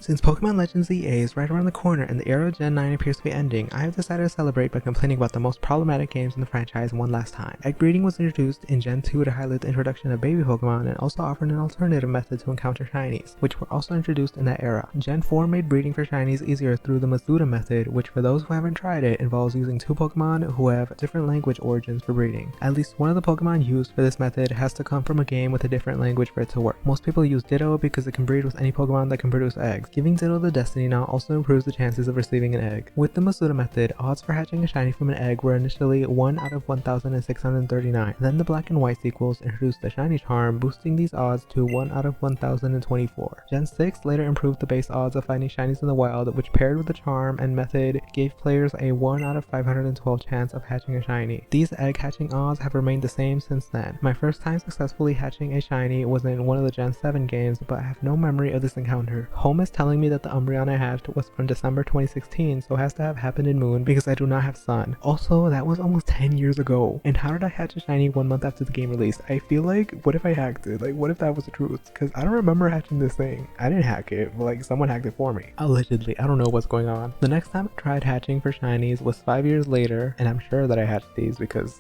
Since Pokemon Legends EA is right around the corner and the era of Gen 9 appears to be ending, I have decided to celebrate by complaining about the most problematic games in the franchise one last time. Egg breeding was introduced in Gen 2 to highlight the introduction of baby Pokemon and also offered an alternative method to encounter shinies, which were also introduced in that era. Gen 4 made breeding for shinies easier through the Masuda method, which for those who haven't tried it, involves using two Pokemon who have different language origins for breeding. At least one of the Pokemon used for this method has to come from a game with a different language for it to work. Most people use Ditto because it can breed with any Pokemon that can produce eggs. Giving Ditto the Destiny Knot also improves the chances of receiving an egg. With the Masuda method, odds for hatching a shiny from an egg were initially 1 out of 1,639. Then the Black and White sequels introduced the Shiny Charm, boosting these odds to 1 out of 1,024. Gen 6 later improved the base odds of finding shinies in the wild, which paired with the charm and method gave players a 1 out of 512 chance of hatching a shiny. These egg hatching odds have remained the same since then. My first time successfully hatching a shiny was in one of the Gen 7 games, but I have no memory of this encounter. Home is telling me that the Umbreon I hatched was from December 2016, so it has to have happened in Moon because I do not have Sun. Also, that was almost 10 years ago. And how did I hatch a shiny 1 month after the game released? I feel like, what if I hacked it? Like, what if that was the truth? Because I don't remember hatching this thing. I didn't hack it, but like someone hacked it for me. Allegedly, I don't know what's going on. The next time I tried hatching for shinies was 5 years later, and I'm sure that I hatched these because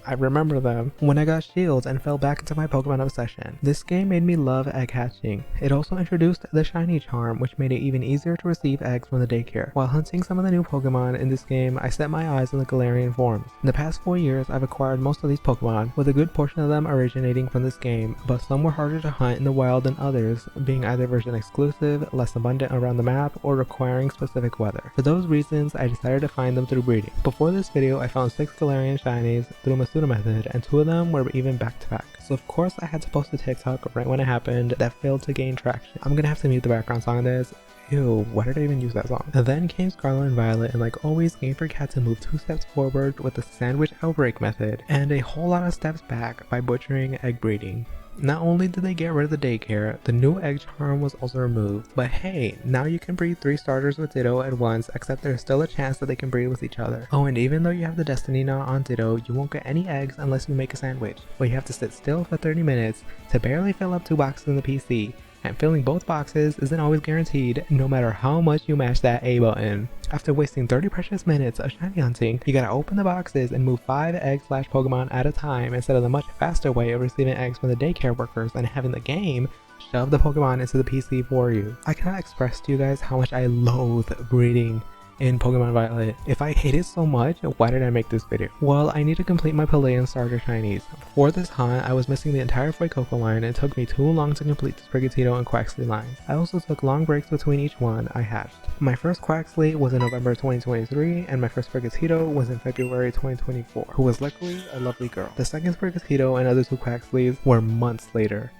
I remember them when I got shields and fell back into my Pokemon obsession. This game made me love egg hatching. It also introduced the Shiny Charm, which made it even easier to receive eggs from the daycare. While hunting some of the new Pokemon in this game, I set my eyes on the Galarian forms. In the past 4 years, I've acquired most of these Pokemon, with a good portion of them originating from this game, but some were harder to hunt in the wild than others, being either version exclusive, less abundant around the map, or requiring specific weather. For those reasons, I decided to find them through breeding. Before this video, I found 6 Galarian shinies through Masuda method, and 2 of them were even back to back. So of course I had to post a TikTok right when it happened that failed to gain traction. I'm gonna have to mute the background song on this. Ew, why did I even use that song? And then came Scarlet and Violet, and like always, Game Freak had to move 2 steps forward with the sandwich outbreak method, and a whole lot of steps back by butchering egg breeding. Not only did they get rid of the daycare, the new egg charm was also removed, but hey, now you can breed 3 starters with Ditto at once, except there's still a chance that they can breed with each other. Oh, and even though you have the Destiny Knot on Ditto, you won't get any eggs unless you make a sandwich, but you have to sit still for 30 minutes to barely fill up 2 boxes in the PC. And filling both boxes isn't always guaranteed, no matter how much you mash that A button. After wasting 30 precious minutes of shiny hunting, you gotta open the boxes and move 5 egg/Pokemon at a time instead of the much faster way of receiving eggs from the daycare workers and having the game shove the Pokemon into the PC for you. I cannot express to you guys how much I loathe breeding in Pokemon Violet. If I hate it so much, why did I make this video? Well, I need to complete my Palladian starter shinies. For this hunt, I was missing the entire Fuecoco line, and it took me too long to complete the Sprigatito and Quaxly lines. I also took long breaks between each one I hatched. My first Quaxly was in November 2023, and my first Sprigatito was in February 2024, who was luckily a lovely girl. The second Sprigatito and other 2 Quaxlys were months later.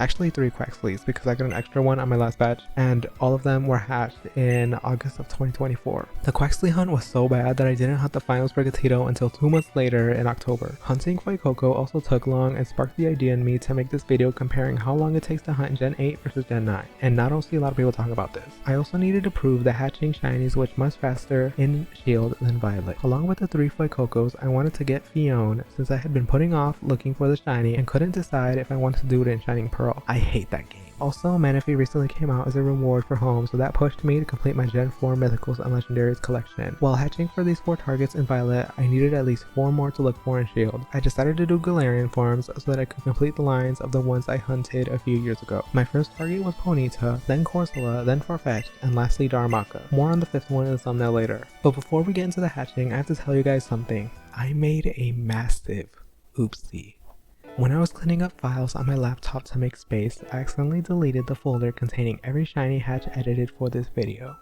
Actually 3 Quaxlys, because I got an extra one on my last batch, and all of them were hatched in August of 2024. The Quaxly hunt was so bad that I didn't hunt the final Sprigatito until 2 months later in October. Hunting Fuecoco also took long and sparked the idea in me to make this video comparing how long it takes to hunt Gen 8 versus Gen 9, and I don't see a lot of people talk about this. I also needed to prove that hatching shinies was much faster in Shield than Violet. Along with the 3 Fuecocos, I wanted to get Fion since I had been putting off looking for the shiny and couldn't decide if I wanted to do it in Shining Pearl. I hate that game. Also, Manaphy recently came out as a reward for home, so that pushed me to complete my Gen 4 Mythicals and Legendaries collection. While hatching for these 4 targets in Violet, I needed at least 4 more to look for in Shield. I decided to do Galarian forms so that I could complete the lines of the ones I hunted a few years ago. My first target was Ponyta, then Corsola, then Farfetch'd, and lastly Darumaka. More on the 5th one in the thumbnail later. But before we get into the hatching, I have to tell you guys something. I made a massive oopsie. When I was cleaning up files on my laptop to make space, I accidentally deleted the folder containing every shiny hatch edited for this video.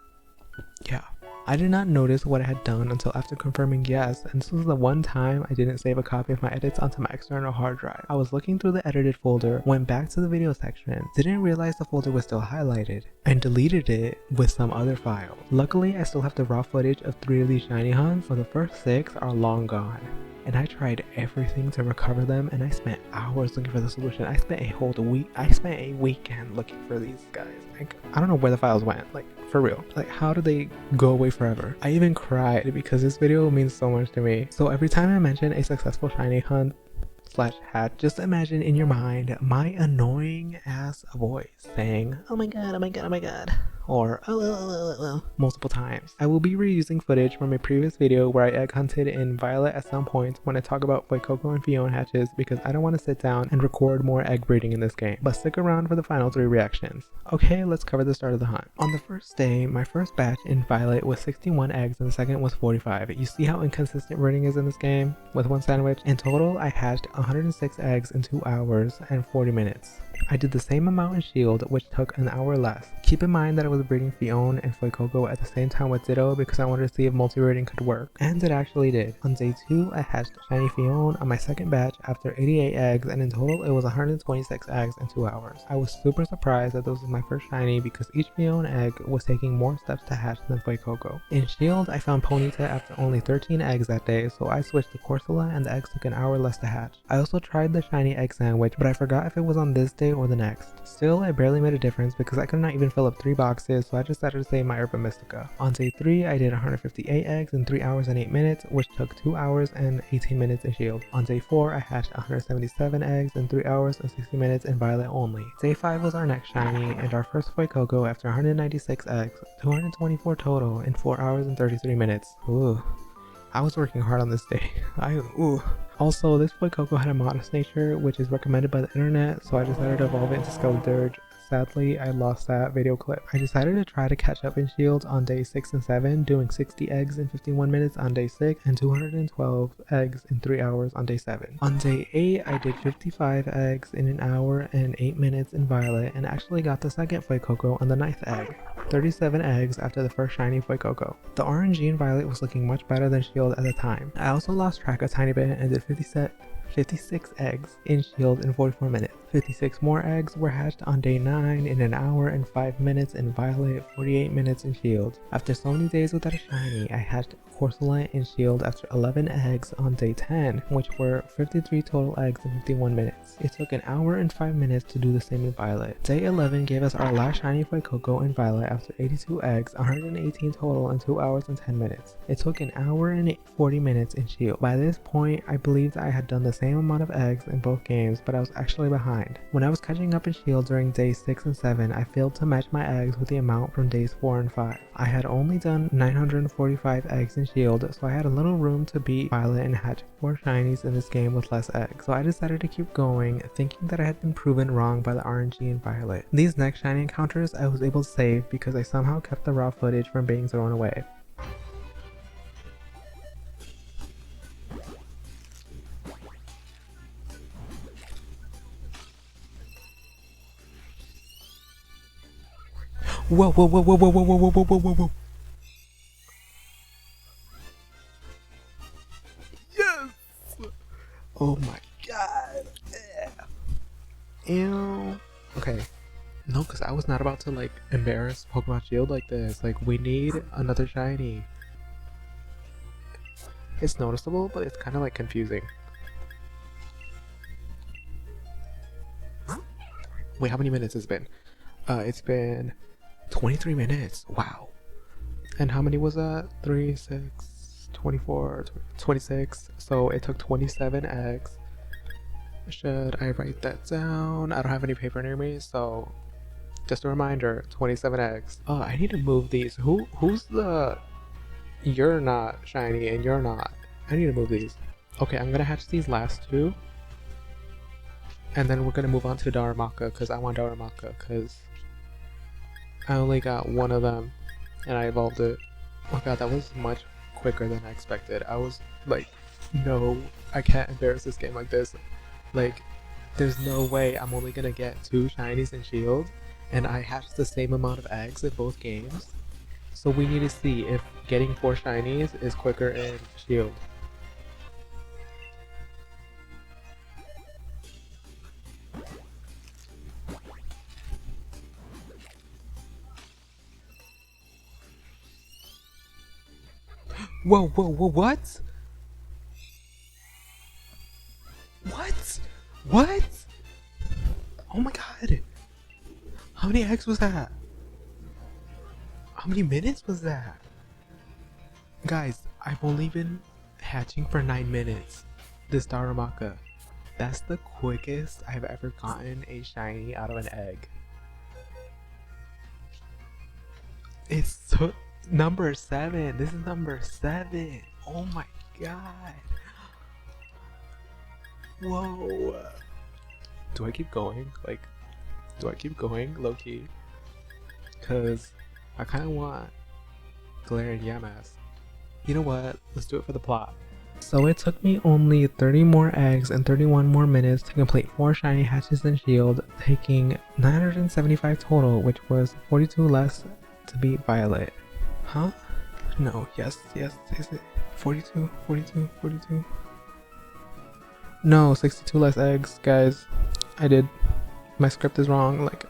Yeah, I did not notice what I had done until after confirming yes, and this was the one time I didn't save a copy of my edits onto my external hard drive. I was looking through the edited folder, went back to the video section, didn't realize the folder was still highlighted, and deleted it with some other file. Luckily, I still have the raw footage of 3 of these shiny hunts, but the first 6 are long gone. And I tried everything to recover them, and I spent hours looking for the solution. I spent a weekend looking for these guys. Like, I don't know where the files went, like, for real. Like, how did they go away forever? I even cried because this video means so much to me. So every time I mention a successful shiny hunt / hatch, just imagine in your mind my annoying ass voice saying, oh my god, oh my god, oh my god. or multiple times. I will be reusing footage from a previous video where I egg hunted in Violet at some point when I talk about Fuecoco and Fiona hatches, because I don't want to sit down and record more egg breeding in this game. But stick around for the final 3 reactions. Okay, let's cover the start of the hunt. On the first day, my first batch in Violet was 61 eggs and the second was 45. You see how inconsistent breeding is in this game with one sandwich? In total, I hatched 106 eggs in 2 hours and 40 minutes. I did the same amount in Shield, which took an hour less. Keep in mind that I was breeding Fiona and Fuecoco at the same time with Ditto because I wanted to see if multi-breeding could work, and it actually did. On day 2, I hatched shiny Fiona on my second batch after 88 eggs, and in total it was 126 eggs in 2 hours. I was super surprised that this was my first shiny because each Fiona egg was taking more steps to hatch than Fuecoco. In Shield, I found Ponyta after only 13 eggs that day, so I switched to Corsola and the eggs took an hour less to hatch. I also tried the shiny egg sandwich, but I forgot if it was on this day or the next. Still, I barely made a difference because I could not even fill up 3 boxes, so I decided to save my Herba Mystica. On day 3, I did 158 eggs in 3 hours and 8 minutes, which took 2 hours and 18 minutes in Shield. On day 4, I hatched 177 eggs in 3 hours and 60 minutes in Violet only. Day 5 was our next shiny, and our first Fuecoco after 196 eggs, 224 total in 4 hours and 33 minutes. Ooh. I was working hard on this day. Also, this Fuecoco had a modest nature, which is recommended by the internet, so I decided to evolve it into Skeledirge. Sadly, I lost that video clip. I decided to try to catch up in Shield on day 6 and 7, doing 60 eggs in 51 minutes on day 6 and 212 eggs in 3 hours on day 7. On day 8, I did 55 eggs in an hour and 8 minutes in Violet and actually got the second Fuecoco on the 9th egg. 37 eggs after the first shiny Fuecoco. The RNG in Violet was looking much better than Shield at the time. I also lost track a tiny bit and did 56 eggs in Shield in 44 minutes. 56 more eggs were hatched on day 9 in an hour and 5 minutes in Violet, 48 minutes in Shield. After so many days without a shiny, I hatched Corsola in Shield after 11 eggs on day 10, which were 53 total eggs in 51 minutes. It took an hour and 5 minutes to do the same in Violet. Day 11 gave us our last shiny Fuecoco in Violet after 82 eggs, 118 total in 2 hours and 10 minutes. It took an hour and 40 minutes in Shield. By this point, I believed I had done the same amount of eggs in both games, but I was actually behind. When I was catching up in Shield during days 6 and 7, I failed to match my eggs with the amount from days 4 and 5. I had only done 945 eggs in Shield, so I had a little room to beat Violet and hatch 4 shinies in this game with less eggs. So I decided to keep going, thinking that I had been proven wrong by the RNG in Violet. These next shiny encounters I was able to save because I somehow kept the raw footage from being thrown away. Whoa, whoa, whoa, whoa, whoa, whoa, whoa, whoa, whoa, whoa, whoa. Yes! Oh my god. Ew. Okay. No, because I was not about to like embarrass Pokemon Shield like this. Like, we need another shiny. It's noticeable, but it's kind of like confusing. Wait, how many minutes has it been? It's been 23 minutes. Wow. And how many was that? 3, 6, 24, 26. So it took 27 eggs. Should I write that down? I don't have any paper near me, so just a reminder, 27 eggs. Oh, I need to move these. Who's the... You're not shiny and you're not. I need to move these. Okay, I'm gonna hatch these last 2. And then we're gonna move on to Darumaka, because I want Darumaka, because I only got 1 of them and I evolved it. Oh god, that was much quicker than I expected. I was like, no, I can't embarrass this game like this. Like, there's no way I'm only gonna get 2 shinies in Shield, and I hatched the same amount of eggs in both games. So we need to see if getting 4 shinies is quicker in Shield. Whoa, whoa, whoa, what? What? What? Oh my god. How many eggs was that? How many minutes was that? Guys, I've only been hatching for 9 minutes. This Darumaka. That's the quickest I've ever gotten a shiny out of an egg. It's number 7. This is number 7. Oh my god. Whoa. Do I keep going? Like, do I keep going low-key? Cause I kinda want Glaring Yamask. You know what? Let's do it for the plot. So it took me only 30 more eggs and 31 more minutes to complete 4 shiny hatches and shield, taking 975 total, which was 42 less to beat Violet. Huh? No, yes, is it 42, 42, 42? No, 62 less eggs, guys. I did. My script is wrong. Like,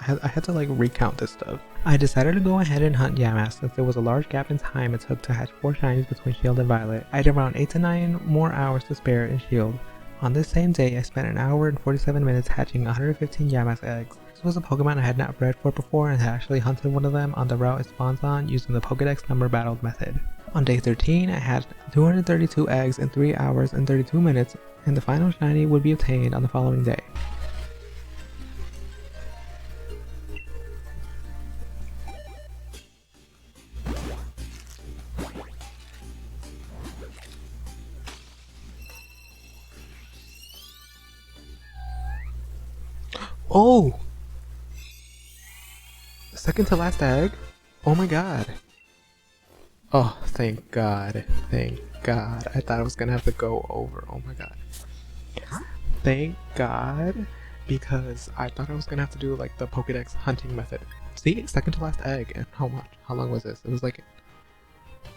I had to like recount this stuff. I decided to go ahead and hunt Yamask since there was a large gap in time it took to hatch 4 shinies between Shield and Violet. I had around 8 to 9 more hours to spare in Shield. On this same day, I spent an hour and 47 minutes hatching 115 Yamask eggs. This was a Pokemon I had not bred for before and had actually hunted one of them on the route it spawns on using the Pokedex number battled method. On day 13, I had 232 eggs in 3 hours and 32 minutes, and the final shiny would be obtained on the following day. Oh! Second to last egg? Oh my god. Oh, thank god. Thank god. I thought I was gonna have to go over. Oh my god. Thank god. Because I thought I was gonna have to do like the Pokedex hunting method. See? Second to last egg. And how much? How long was this? It was like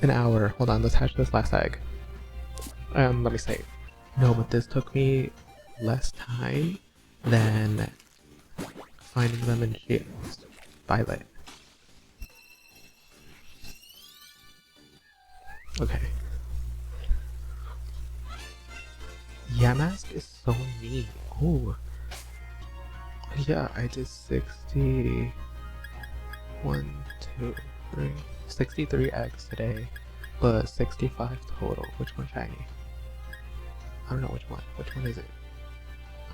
an hour. Hold on, let's hatch this last egg. Let me save. No, but this took me less time than finding them in shields. Violet. Okay. Yamask is so neat. Oh. Yeah, I did 60. 63 eggs today, but 65 total. Which one shiny? I don't know which one. Which one is it?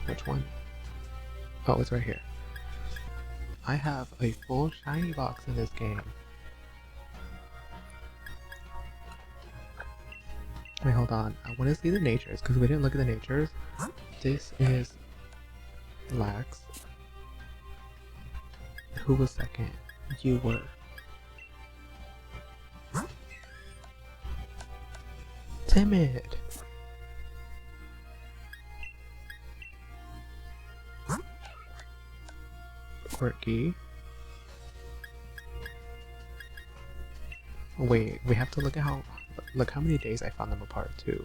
Which one? Oh, it's right here. I have a full shiny box in this game. Wait, hold on. I want to see the natures because we didn't look at the natures. This is Lax. Who was second? You were. Timid. Quirky. Wait, we have to look at how many days I found them apart too.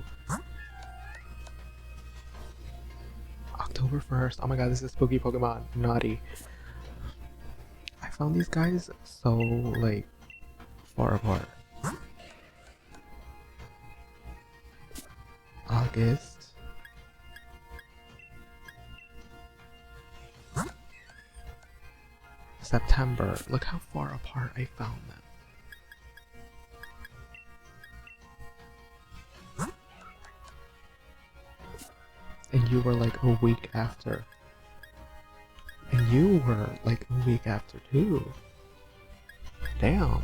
October 1st. Oh my god, this is spooky Pokemon. Naughty. I found these guys so like far apart. August. September. Look how far apart I found them. And you were like a week after. And you were like a week after too. Damn.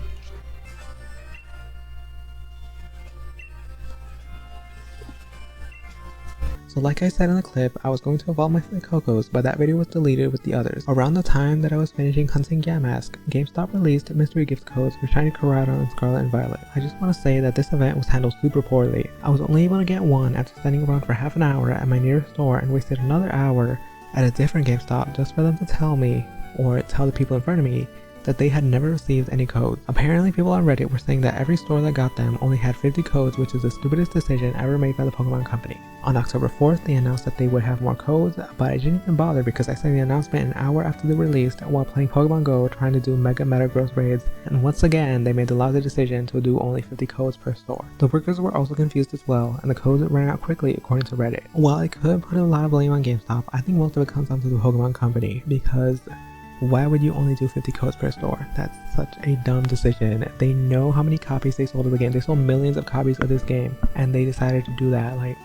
So like I said in the clip, I was going to evolve my Fuecocos, but that video was deleted with the others. Around the time that I was finishing hunting Yamask, GameStop released mystery gift codes for Shiny Corrado and Scarlet and Violet. I just want to say that this event was handled super poorly. I was only able to get one after standing around for half an hour at my nearest store and wasted another hour at a different GameStop just for them to tell me, or tell the people in front of me, that they had never received any codes. Apparently people on Reddit were saying that every store that got them only had 50 codes, which is the stupidest decision ever made by the Pokemon Company. On October 4th, they announced that they would have more codes, but I didn't even bother because I saw the announcement an hour after they were released while playing Pokemon Go trying to do Mega Metagross raids, and once again they made the lousy decision to do only 50 codes per store. The workers were also confused as well, and the codes ran out quickly according to Reddit. While I could put a lot of blame on GameStop, I think most of it comes down to the Pokemon Company, because why would you only do 50 codes per store? That's such a dumb decision. They know how many copies they sold of the game. They sold millions of copies of this game, and they decided to do that. Like,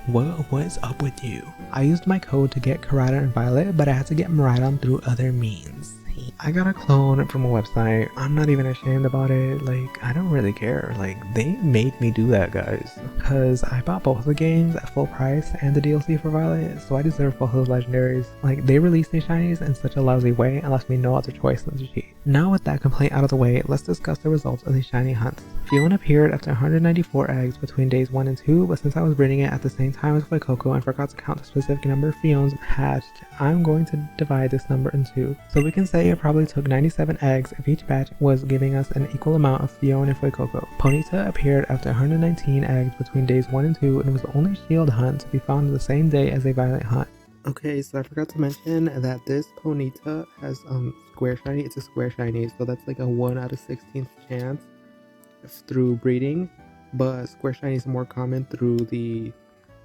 what is up with you? I used my code to get Corrado and Violet, but I had to get Miraidon through other means. I got a clone from a website. I'm not even ashamed about it. Like, I don't really care. Like, they made me do that, guys. Because I bought both of the games at full price and the DLC for Violet, so I deserve both of those legendaries. Like, they released these shinies in such a lousy way and left me no other choice than to cheat. Now with that complaint out of the way, let's discuss the results of these shiny hunts. Fiona appeared after 194 eggs between days 1 and 2, but since I was breeding it at the same time as Fuecoco and forgot to count the specific number of Fiones hatched, I'm going to divide this number in two. So we can say it probably took 97 eggs if each batch was giving us an equal amount of Fiona and Fuecoco. Ponyta appeared after 119 eggs between days 1 and 2 and was the only shield hunt to be found the same day as a Violet hunt. Okay, so I forgot to mention that this Ponyta has square shiny. It's a square shiny, so that's like a 1 out of 16th chance through breeding, but square shiny is more common through the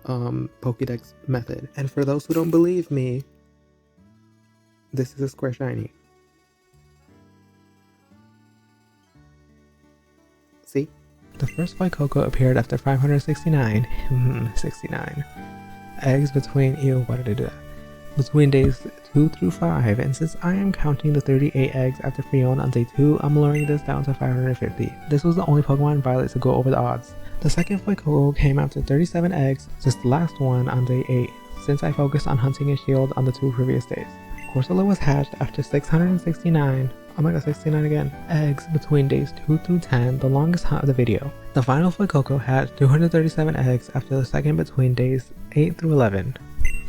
Pokédex method. And for those who don't believe me, this is a square shiny. See? The first Fuecoco appeared after 569 69 eggs between why did I do that? Between days 2 through 5, and since I am counting the 38 eggs after Fiona on day 2, I'm lowering this down to 550. This was the only Pokemon in Violet to go over the odds. The second Fuecoco came after 37 eggs, just the last one on day 8, since I focused on hunting a shield on the 2 previous days. Corsola was hatched after 669, oh my god, 69 again, eggs between days 2 through 10, the longest hunt of the video. The final Fuecoco hatched 237 eggs after the second between days 8 through 11.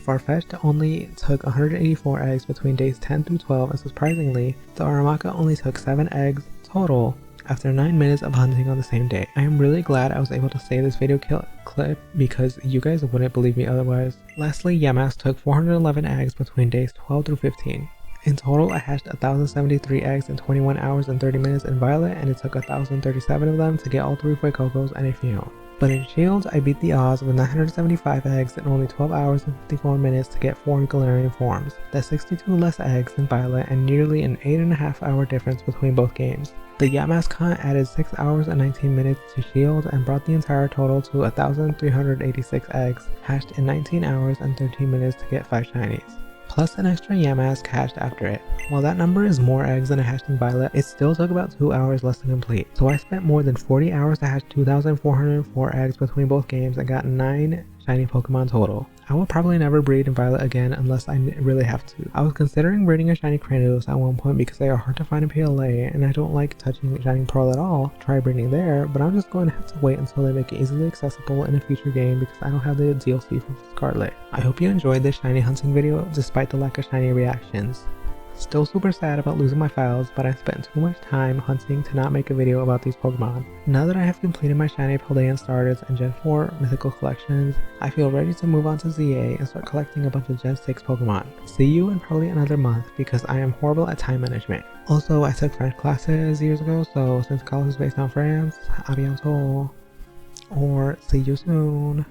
Farfetch'd only took 184 eggs between days 10 through 12, and surprisingly, the Aramaka only took 7 eggs total after 9 minutes of hunting on the same day. I am really glad I was able to save this video clip because you guys wouldn't believe me otherwise. Lastly, Yamask took 411 eggs between days 12 through 15. In total, I hatched 1,073 eggs in 21 hours and 30 minutes in Violet, and it took 1,037 of them to get all 3 Fuecocos and a Fiona. But in Shield, I beat the odds with 975 eggs in only 12 hours and 54 minutes to get 4 Galarian forms. That's 62 less eggs than Violet and nearly an 8.5 hour difference between both games. The Yamask hunt added 6 hours and 19 minutes to Shield and brought the entire total to 1,386 eggs, hatched in 19 hours and 13 minutes to get 5 shinies, plus an extra Yamask hatched after it. While that number is more eggs than I hatched in Violet, it still took about 2 hours less to complete. So I spent more than 40 hours to hatch 2,404 eggs between both games and got 9 shiny Pokemon total. I will probably never breed in Violet again unless I really have to. I was considering breeding a shiny Cranidos at one point because they are hard to find in PLA and I don't like touching Shining Pearl at all. Try breeding there, but I'm just going to have to wait until they make it easily accessible in a future game because I don't have the DLC for Scarlet. I hope you enjoyed this shiny hunting video despite the lack of shiny reactions. Still super sad about losing my files, but I spent too much time hunting to not make a video about these Pokemon. Now that I have completed my shiny Paldean starters and Gen 4 mythical collections, I feel ready to move on to ZA and start collecting a bunch of Gen 6 Pokemon. See you in probably another month because I am horrible at time management. Also, I took French classes years ago, so since college is based on France, à bientôt, or see you soon.